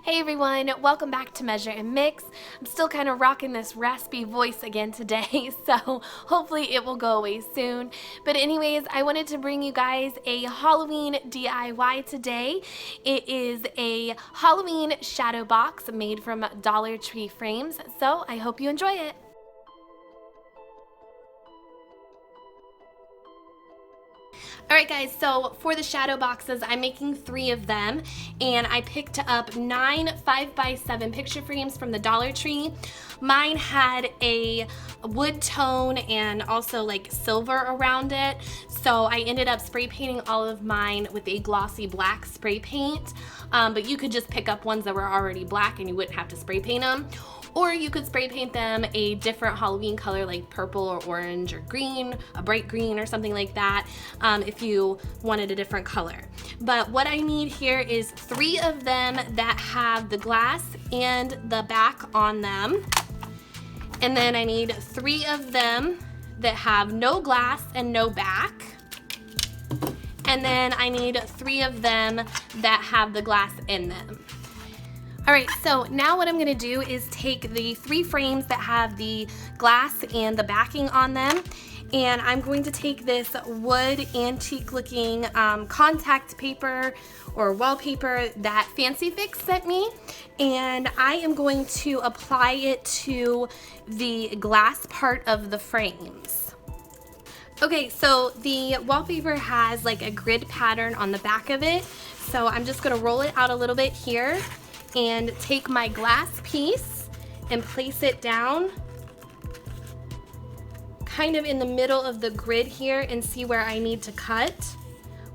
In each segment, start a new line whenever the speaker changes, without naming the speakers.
Hey everyone, welcome back to Measure and Mix. I'm still kind of rocking this raspy voice again today, so hopefully it will go away soon. But anyways, I wanted to bring you guys a Halloween DIY today. It is a Halloween shadow box made from Dollar Tree frames, so I hope you enjoy it. Alright guys, so for the shadow boxes, I'm making 3 of them, and I picked up 9 5x7 picture frames from the Dollar Tree. Mine had a wood tone and also like silver around it, so I ended up spray painting all of mine with a glossy black spray paint, but you could just pick up ones that were already black and you wouldn't have to spray paint them. Or you could spray paint them a different Halloween color like purple or orange or green, a bright green or something like that, if you wanted a different color. But what I need here is 3 of them that have the glass and the back on them. And then I need 3 of them that have no glass and no back. And then I need 3 of them that have the glass in them. Alright, so now what I'm going to do is take the 3 frames that have the glass and the backing on them, and I'm going to take this wood antique looking contact paper or wallpaper that Fancy Fix sent me, and I am going to apply it to the glass part of the frames. Okay, so the wallpaper has like a grid pattern on the back of it, so I'm just going to roll it out a little bit here and take my glass piece and place it down kind of in the middle of the grid here and see where I need to cut,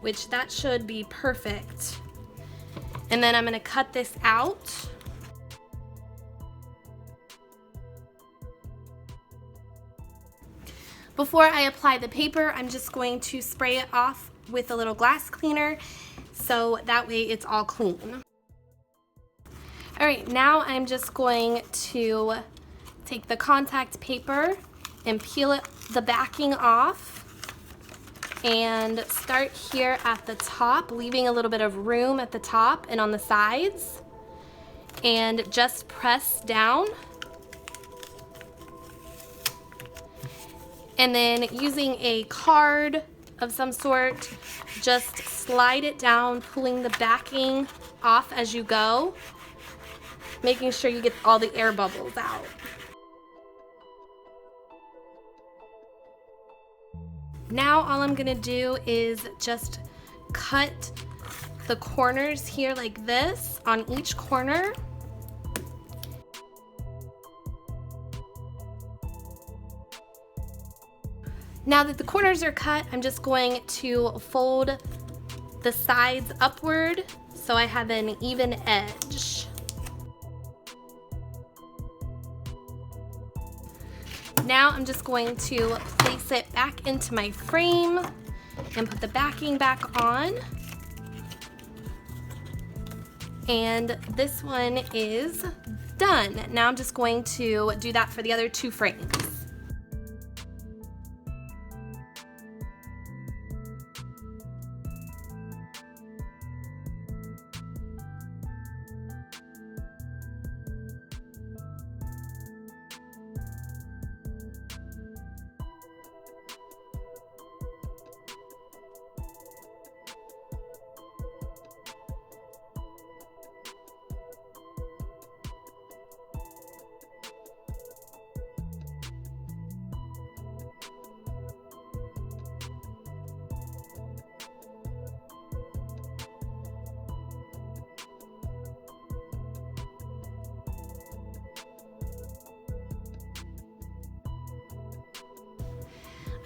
which that should be perfect. And then I'm going to cut this out. Before I apply the paper, I'm just going to spray it off with a little glass cleaner so that way it's all clean. Alright, now I'm just going to take the contact paper and peel the backing off and start here at the top, leaving a little bit of room at the top and on the sides, and just press down. And then using a card of some sort, just slide it down, pulling the backing off as you go, making sure you get all the air bubbles out. Now all I'm gonna do is just cut the corners here like this on each corner. Now that the corners are cut, I'm just going to fold the sides upward so I have an even edge. Now I'm just going to place it back into my frame and put the backing back on. And this one is done. Now I'm just going to do that for the other 2 frames.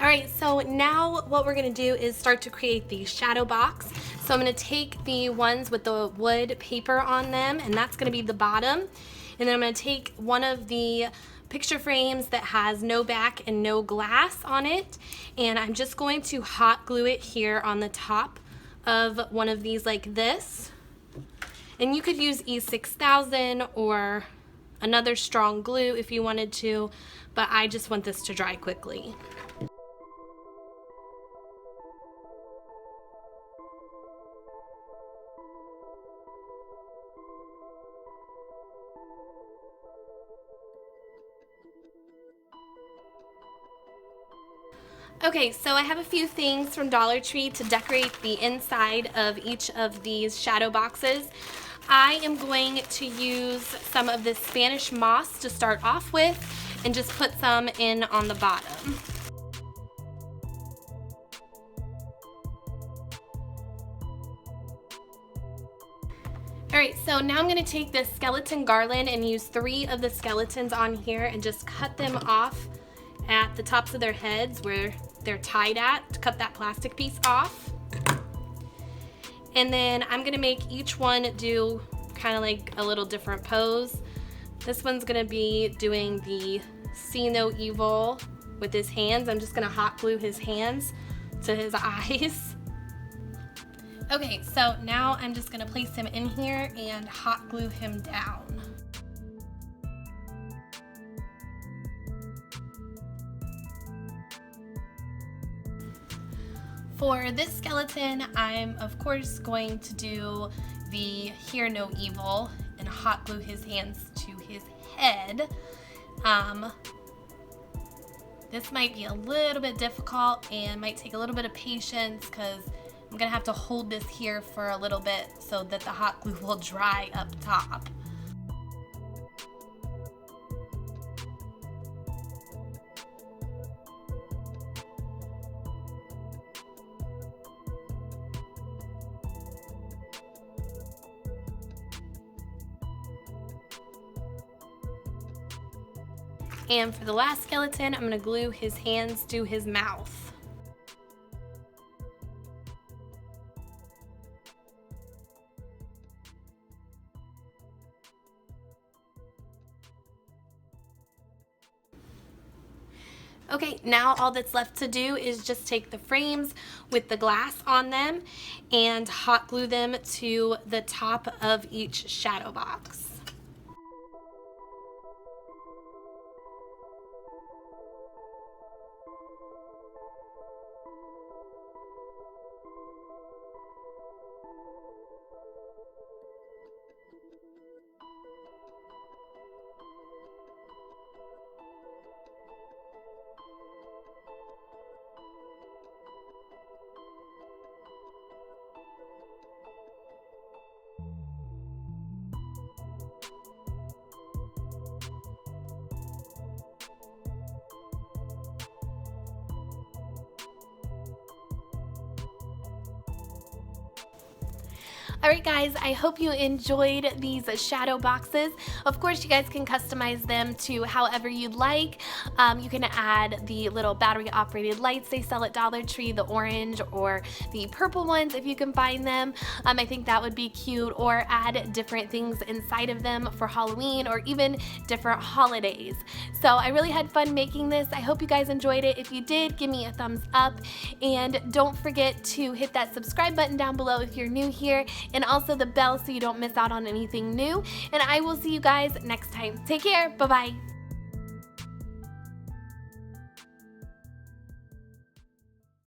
Alright, so now what we're going to do is start to create the shadow box. So I'm going to take the ones with the wood paper on them, and that's going to be the bottom. And then I'm going to take one of the picture frames that has no back and no glass on it, and I'm just going to hot glue it here on the top of one of these like this. And you could use E6000 or another strong glue if you wanted to, but I just want this to dry quickly. Okay, so I have a few things from Dollar Tree to decorate the inside of each of these shadow boxes. I am going to use some of this Spanish moss to start off with and just put some in on the bottom. Alright, so now I'm going to take this skeleton garland and use 3 of the skeletons on here and just cut them off at the tops of their heads where they're tied at to cut that plastic piece off. And then I'm going to make each one do kind of like a little different pose. This one's going to be doing the see no evil with his hands. I'm just going to hot glue his hands to his eyes. Okay, so now I'm just going to place him in here and hot glue him down. For this skeleton, I'm of course going to do the hear no evil and hot glue his hands to his head. This might be a little bit difficult and might take a little bit of patience because I'm gonna have to hold this here for a little bit so that the hot glue will dry up top. And for the last skeleton, I'm going to glue his hands to his mouth. Okay, now all that's left to do is just take the frames with the glass on them and hot glue them to the top of each shadow box. Alright guys, I hope you enjoyed these shadow boxes. Of course, you guys can customize them to however you'd like. You can add the little battery operated lights they sell at Dollar Tree, the orange or the purple ones if you can find them. I think that would be cute, or add different things inside of them for Halloween or even different holidays. So I really had fun making this. I hope you guys enjoyed it. If you did, give me a thumbs up, and don't forget to hit that subscribe button down below if you're new here, and also the bell so you don't miss out on anything new. And I will see you guys next time. Take care. Bye-bye.